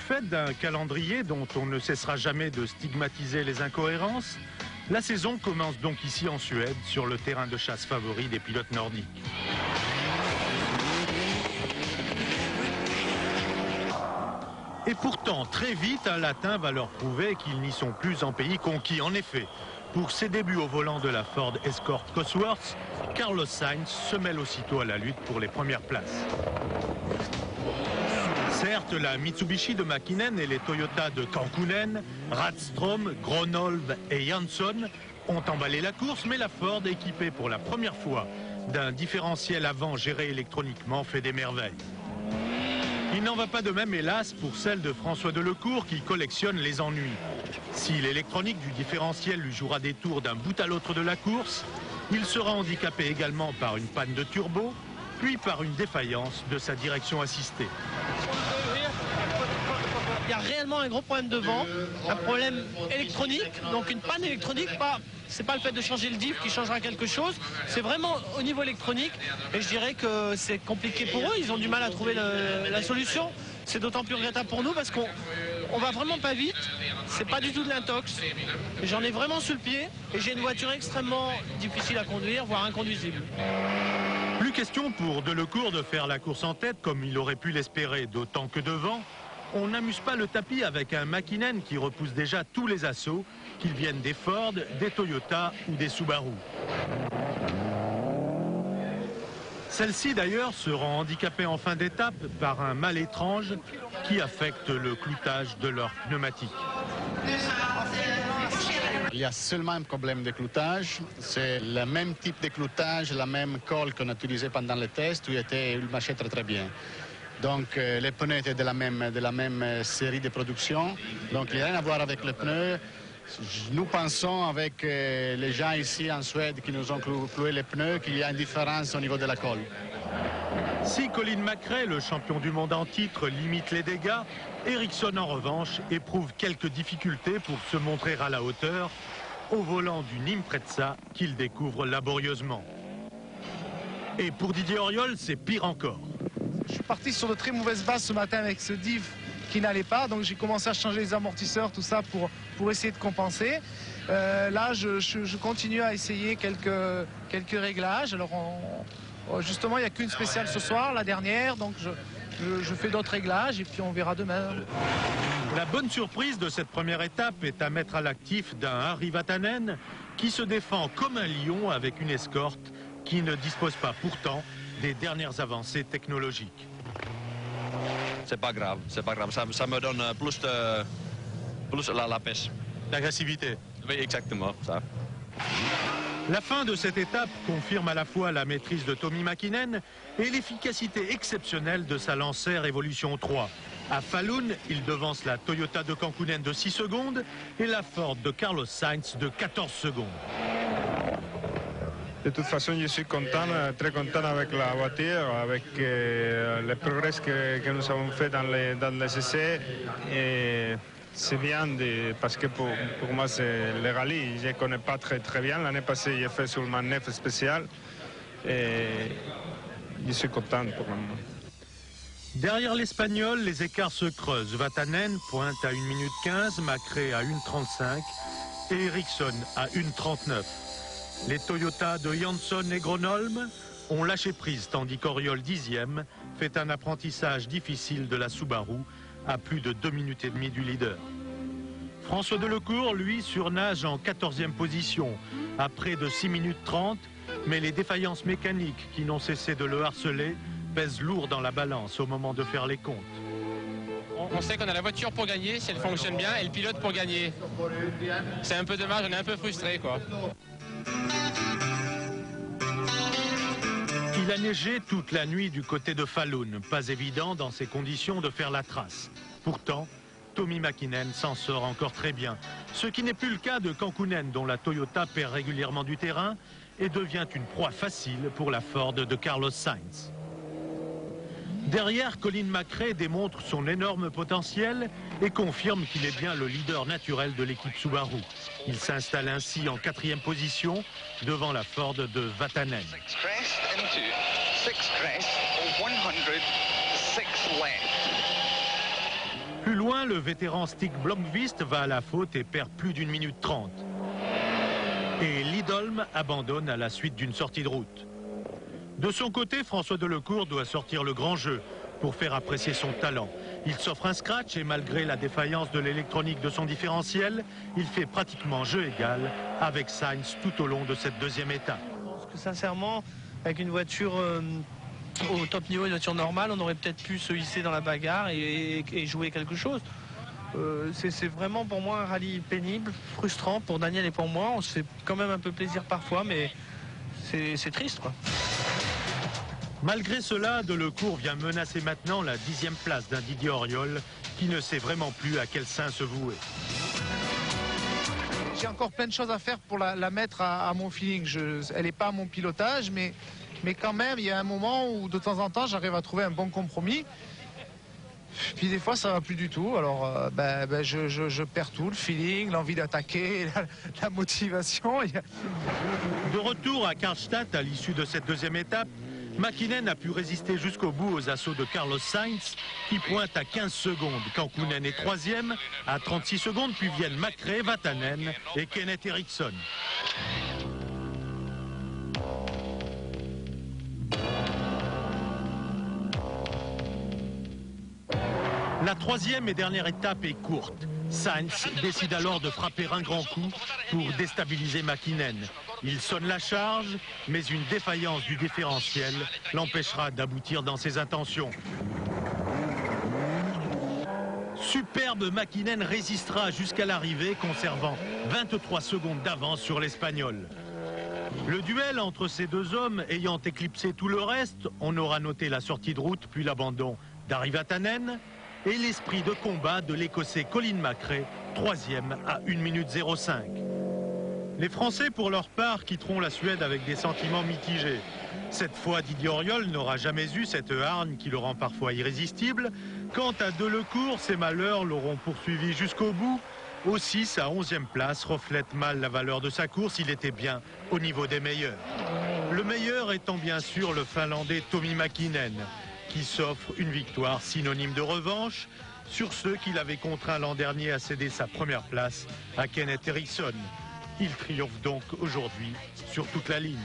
fait d'un calendrier dont on ne cessera jamais de stigmatiser les incohérences, la saison commence donc ici en Suède, sur le terrain de chasse favori des pilotes nordiques. Et pourtant, très vite, un Latin va leur prouver qu'ils n'y sont plus en pays conquis. En effet, pour ses débuts au volant de la Ford Escort Cosworth, Carlos Sainz se mêle aussitôt à la lutte pour les premières places. Certes, la Mitsubishi de Mäkinen et les Toyota de Kankkunen, Radstrom, Gronholm et Jansson ont emballé la course, mais la Ford, équipée pour la première fois d'un différentiel avant géré électroniquement, fait des merveilles. Il n'en va pas de même, hélas, pour celle de François Delecourt qui collectionne les ennuis. Si l'électronique du différentiel lui jouera des tours d'un bout à l'autre de la course, il sera handicapé également par une panne de turbo, puis par une défaillance de sa direction assistée. Il y a réellement un gros problème de vent, un problème électronique, donc une panne électronique, c'est pas le fait de changer le diff qui changera quelque chose, c'est vraiment au niveau électronique, et je dirais que c'est compliqué pour eux, ils ont du mal à trouver la solution. C'est d'autant plus regrettable pour nous parce qu'on va vraiment pas vite, c'est pas du tout de l'intox, j'en ai vraiment sous le pied, et j'ai une voiture extrêmement difficile à conduire, voire inconduisible. Plus question pour Delecourt de faire la course en tête comme il aurait pu l'espérer, d'autant que devant, on n'amuse pas le tapis avec un Mäkinen qui repousse déjà tous les assauts, qu'ils viennent des Ford, des Toyota ou des Subaru. Celles-ci d'ailleurs seront handicapées en fin d'étape par un mal étrange qui affecte le cloutage de leurs pneumatiques. Il y a seulement un problème de cloutage, c'est le même type de cloutage, la même colle qu'on a utilisée pendant les tests où il marchait très bien. Donc les pneus étaient de la même série de production, donc il n'y a rien à voir avec les pneus. Nous pensons avec les gens ici en Suède qui nous ont cloué les pneus qu'il y a une différence au niveau de la colle. Si Colin McRae, le champion du monde en titre, limite les dégâts, Ericsson en revanche éprouve quelques difficultés pour se montrer à la hauteur au volant d'une Impreza qu'il découvre laborieusement. Et pour Didier Auriol, c'est pire encore. Je suis parti sur de très mauvaises bases ce matin avec ce diff qui n'allait pas, donc j'ai commencé à changer les amortisseurs, tout ça pour essayer de compenser. Là, je continue à essayer quelques réglages. Alors, justement, il n'y a qu'une spéciale ce soir, la dernière, donc je fais d'autres réglages et puis on verra demain. La bonne surprise de cette première étape est à mettre à l'actif d'un Harry Vatanen qui se défend comme un lion avec une escorte qui ne dispose pas pourtant des dernières avancées technologiques. C'est pas grave, ça me donne plus la pêche. L'agressivité. Oui, exactement, ça. La fin de cette étape confirme à la fois la maîtrise de Tommi Mäkinen et l'efficacité exceptionnelle de sa Lancer Evolution 3. À Falun, il devance la Toyota de Kankkunen de 6 secondes et la Ford de Carlos Sainz de 14 secondes. De toute façon, je suis content, très content avec la voiture, avec les progrès que nous avons fait dans les essais. Et c'est bien parce que pour moi, c'est le rallye. Je ne connais pas très bien. L'année passée, j'ai fait sur ma nef spéciale. Et je suis content pour le moment. Derrière l'Espagnol, les écarts se creusent. Vatanen pointe à 1 minute 15, McRae à 1,35 et Ericsson à 1,39. Les Toyota de Jansson et Gronholm ont lâché prise, tandis qu'Auriol 10e fait un apprentissage difficile de la Subaru à plus de 2 minutes et demie du leader. François Delecourt, lui, surnage en 14e position, à près de 6 minutes 30, mais les défaillances mécaniques qui n'ont cessé de le harceler pèsent lourd dans la balance au moment de faire les comptes. On sait qu'on a la voiture pour gagner, si elle fonctionne bien, et le pilote pour gagner. C'est un peu dommage, on est un peu frustré, quoi. Il a neigé toute la nuit du côté de Falun. Pas évident dans ces conditions de faire la trace. Pourtant, Tommi Mäkinen s'en sort encore très bien. Ce qui n'est plus le cas de Kankkunen, dont la Toyota perd régulièrement du terrain et devient une proie facile pour la Ford de Carlos Sainz. Derrière, Colin McRae démontre son énorme potentiel et confirme qu'il est bien le leader naturel de l'équipe Subaru. Il s'installe ainsi en 4e position devant la Ford de Vatanen. Plus loin loin, le vétéran Stig Blomqvist va à la faute et perd plus d'1 minute 30. Et Lidholm abandonne à la suite d'une sortie de route. De son côté, François Delecourt doit sortir le grand jeu pour faire apprécier son talent. Il s'offre un scratch et malgré la défaillance de l'électronique de son différentiel, il fait pratiquement jeu égal avec Sainz tout au long de cette deuxième étape. Je pense que sincèrement, avec une voiture au top niveau, une voiture normale, on aurait peut-être pu se hisser dans la bagarre et jouer quelque chose. C'est vraiment pour moi un rallye pénible, frustrant pour Daniel et pour moi. On se fait quand même un peu plaisir parfois, mais c'est triste, quoi. Malgré cela, Delecourt vient menacer maintenant la 10e place d'un Didier Auriol qui ne sait vraiment plus à quel sein se vouer. J'ai encore plein de choses à faire pour la mettre à mon feeling. Elle n'est pas à mon pilotage, mais quand même, il y a un moment où de temps en temps, j'arrive à trouver un bon compromis. Puis des fois, ça va plus du tout. Alors, je perds tout, le feeling, l'envie d'attaquer, la motivation. De retour à Karlstadt à l'issue de cette deuxième étape, Mäkinen a pu résister jusqu'au bout aux assauts de Carlos Sainz qui pointe à 15 secondes. Kankkunen est 3e à 36 secondes, puis viennent Macrae, Vatanen et Kenneth Eriksson. La troisième et dernière étape est courte. Sainz décide alors de frapper un grand coup pour déstabiliser Mäkinen. Il sonne la charge, mais une défaillance du différentiel l'empêchera d'aboutir dans ses intentions. Superbe, Mäkinen résistera jusqu'à l'arrivée, conservant 23 secondes d'avance sur l'Espagnol. Le duel entre ces deux hommes ayant éclipsé tout le reste, on aura noté la sortie de route puis l'abandon d'Ari Vatanen et l'esprit de combat de l'Écossais Colin Macrae, 3e à 1 minute 05. Les Français, pour leur part, quitteront la Suède avec des sentiments mitigés. Cette fois, Didier Auriol n'aura jamais eu cette hargne qui le rend parfois irrésistible. Quant à Delecourt, ses malheurs l'auront poursuivi jusqu'au bout. Aussi, sa 11e place reflète mal la valeur de sa course. Il était bien au niveau des meilleurs. Le meilleur étant bien sûr le Finlandais Tommi Mäkinen, qui s'offre une victoire synonyme de revanche sur ceux qui l'avaient contraint l'an dernier à céder sa première place à Kenneth Eriksson. Il triomphe donc aujourd'hui sur toute la ligne.